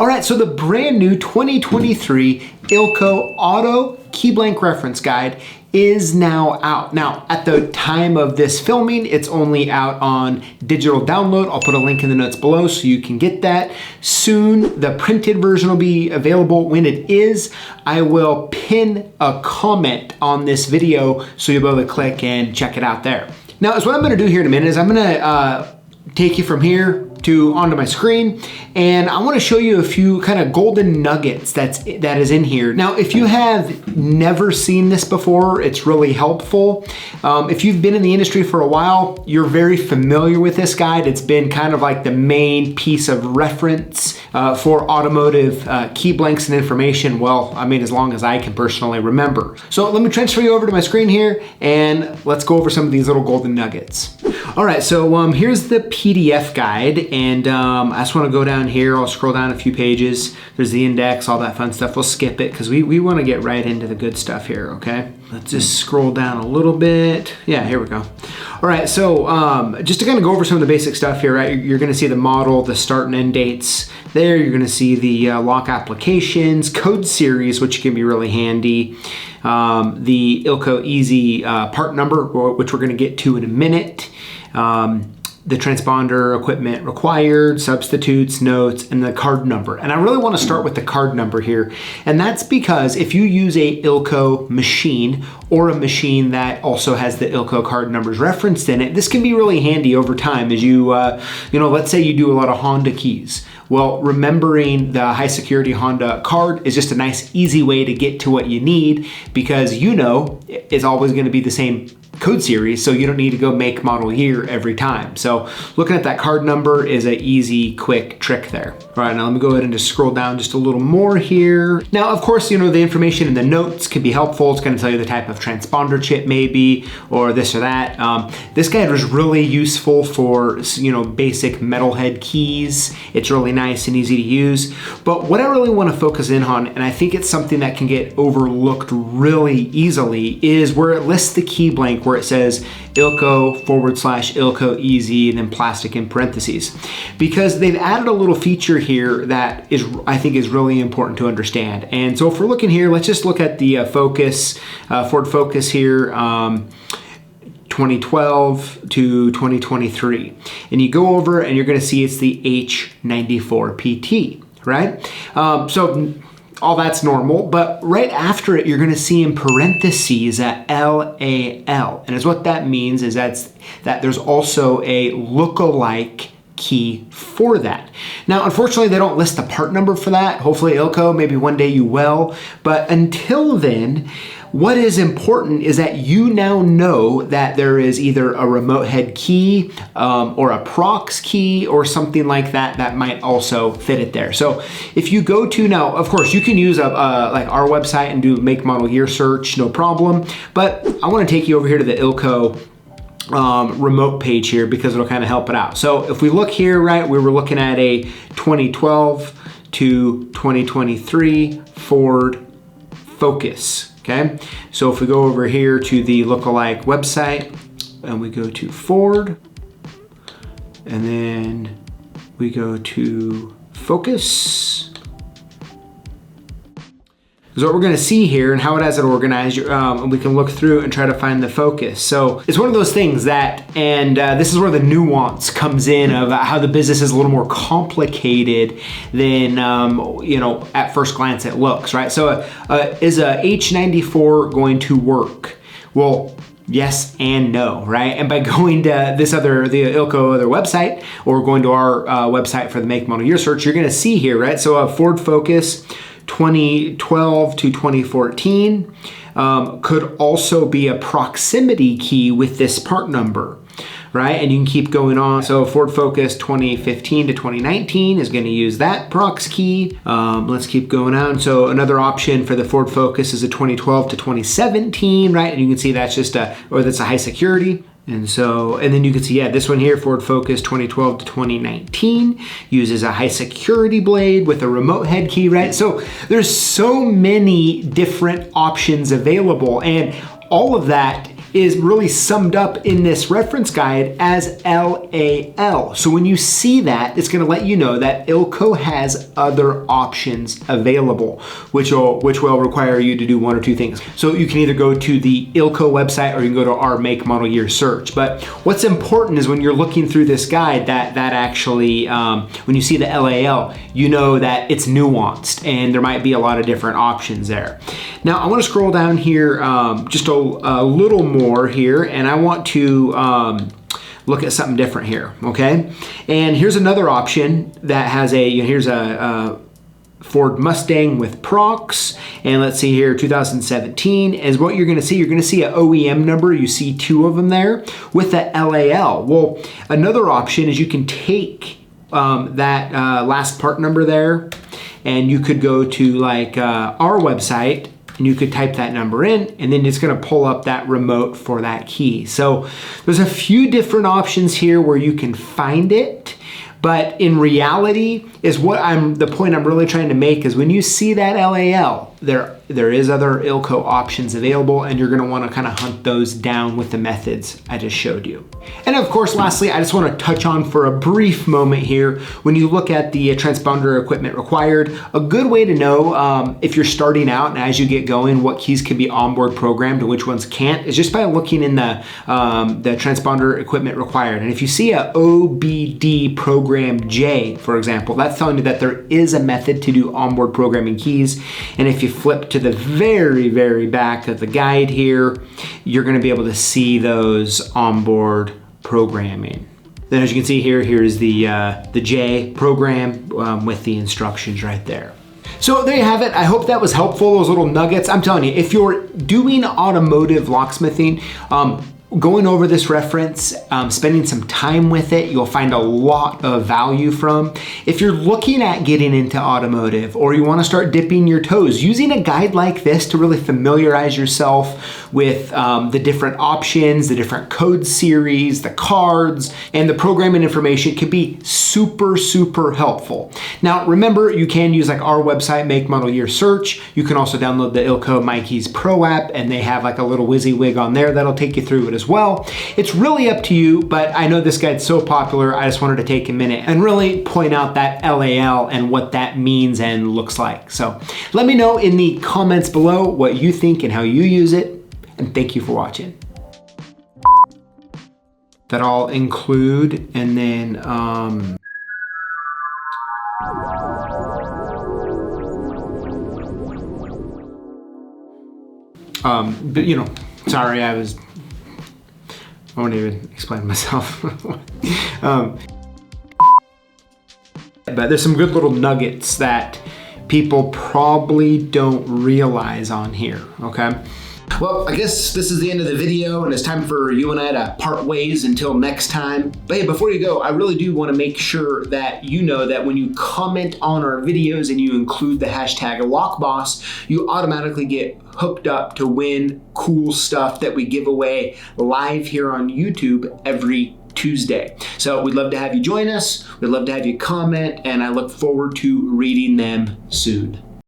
All right, so the brand new 2023 ILCO Auto Key Blank Reference Guide is now out. Now, at the time of this filming, it's only out on digital download. I'll put a link in the notes below so you can get that. Soon, the printed version will be available. When it is, I will pin a comment on this video so you'll be able to click and check it out there. Now, what I'm gonna do here in a minute is I'm gonna take you from here to onto my screen, and I want to show you a few kind of golden nuggets that is in here. Now, if you have never seen this before, it's really helpful. If you've been in the industry for a while, you're very familiar with this guide. It's been kind of like the main piece of reference for automotive key blanks and information. Well, I mean, as long as I can personally remember. So let me transfer you over to my screen here, and let's go over some of these little golden nuggets. All right, so here's the PDF guide, and I just want to go down here. I'll scroll down a few pages. There's the index, all that fun stuff. We'll skip it because we want to get right into the good stuff here, okay? Let's just scroll down a little bit. Yeah, here we go. All right, so just to kind of go over some of the basic stuff here, right? You're going to see the model, the start and end dates there. You're going to see the lock applications, code series, which can be really handy. The ILCO Easy part number, which we're going to get to in a minute. The transponder equipment required, substitutes, notes, and the card number. And I really want to start with the card number here. And that's because if you use a ILCO machine or a machine that also has the ILCO card numbers referenced in it, this can be really handy over time as you, let's say you do a lot of Honda keys. Well, remembering the high security Honda card is just a nice, easy way to get to what you need because it's always going to be the same code series, so you don't need to go make, model, year every time. So looking at that card number is an easy, quick trick there. All right, now let me go ahead and just scroll down just a little more here. Now, of course, the information in the notes can be helpful. It's going to tell you the type of transponder chip maybe, or this or that. This guide was really useful for, basic metalhead keys. It's really nice and easy to use. But what I really want to focus in on, and I think it's something that can get overlooked really easily, is where it lists the key blank, where it says ILCO/ILCO Easy and then plastic in parentheses, because they've added a little feature here that I think is really important to understand. And so if we're looking here, let's just look at the Focus, Ford Focus here, 2012 to 2023. And you go over and you're going to see it's the H94 PT, right? So all that's normal, but right after it, you're gonna see in parentheses a LAL. And what that means is that there's also a lookalike key for that. Now, unfortunately, they don't list the part number for that. Hopefully ILCO, maybe one day you will. But until then, what is important is that you now know that there is either a remote head key or a prox key or something like that that might also fit it there. So if you go to now, of course, you can use like our website and do make, model, year search, no problem. But I want to take you over here to the ILCO remote page here because it'll kind of help it out. So if we look here, right, we were looking at a 2012 to 2023 Ford Focus. Okay, so if we go over here to the lookalike website and we go to Ford and then we go to Focus. So what we're going to see here and how it has it organized, and we can look through and try to find the focus. So it's one of those things that, and this is where the nuance comes in of how the business is a little more complicated than, at first glance it looks, right? So is a H94 going to work? Well, yes and no, right? And by going to the ILCO other website or going to our website for the make, model, year search, you're going to see here, right? So a Ford Focus 2012 to 2014 could also be a proximity key with this part number, right? And you can keep going on. So Ford Focus 2015 to 2019 is going to use that prox key. Let's keep going on. So another option for the Ford Focus is a 2012 to 2017, right? And you can see that's just that's a high security. And then you can see, this one here, Ford Focus 2012 to 2019, uses a high security blade with a remote head key, right? So there's so many different options available, and all of that is really summed up in this reference guide as LAL. So when you see that, it's going to let you know that ILCO has other options available, which will require you to do one or two things. So you can either go to the ILCO website or you can go to our make, model, year search. But what's important is when you're looking through this guide that actually, when you see the LAL, you know that it's nuanced and there might be a lot of different options there. Now I want to scroll down here just a little more here, and I want to look at something different here, okay? And here's another option that has here's a Ford Mustang with Prox, and let's see here, 2017 is what you're gonna see. You're gonna see an OEM number. You see two of them there with the LAL. Well, another option is you can take that last part number there, and you could go to like our website, and you could type that number in, and then it's gonna pull up that remote for that key. So there's a few different options here where you can find it, but in reality is the point I'm really trying to make is when you see that LAL, there is other ILCO options available, and you're gonna wanna kind of hunt those down with the methods I just showed you. And of course, lastly, I just wanna touch on for a brief moment here, when you look at the transponder equipment required, a good way to know if you're starting out and as you get going, what keys can be onboard programmed and which ones can't, is just by looking in the transponder equipment required. And if you see a OBD program J, for example, that's telling you that there is a method to do onboard programming keys. And if you flip to the very, very back of the guide here, you're gonna be able to see those onboard programming. Then as you can see here, here's the J program with the instructions right there. So there you have it. I hope that was helpful, those little nuggets. I'm telling you, if you're doing automotive locksmithing, going over this reference, spending some time with it, you'll find a lot of value from. If you're looking at getting into automotive or you want to start dipping your toes, using a guide like this to really familiarize yourself with the different options, the different code series, the cards, and the programming information can be super, super helpful. Now, remember, you can use like our website, make, model, year search. You can also download the ILCO MyKeys Pro app, and they have like a little WYSIWYG on there that'll take you through it as well. It's really up to you, but I know this guide's so popular, I just wanted to take a minute and really point out that LAL and what that means and looks like. So let me know in the comments below what you think and how you use it, and thank you for watching. That I'll include, and then but you know, sorry, I won't even explain myself. But there's some good little nuggets that people probably don't realize on here, okay? Well, I guess this is the end of the video, and it's time for you and I to part ways until next time. But hey, before you go, I really do want to make sure that you know that when you comment on our videos and you include the hashtag LockBoss, you automatically get hooked up to win cool stuff that we give away live here on YouTube every Tuesday. So we'd love to have you join us. We'd love to have you comment, and I look forward to reading them soon.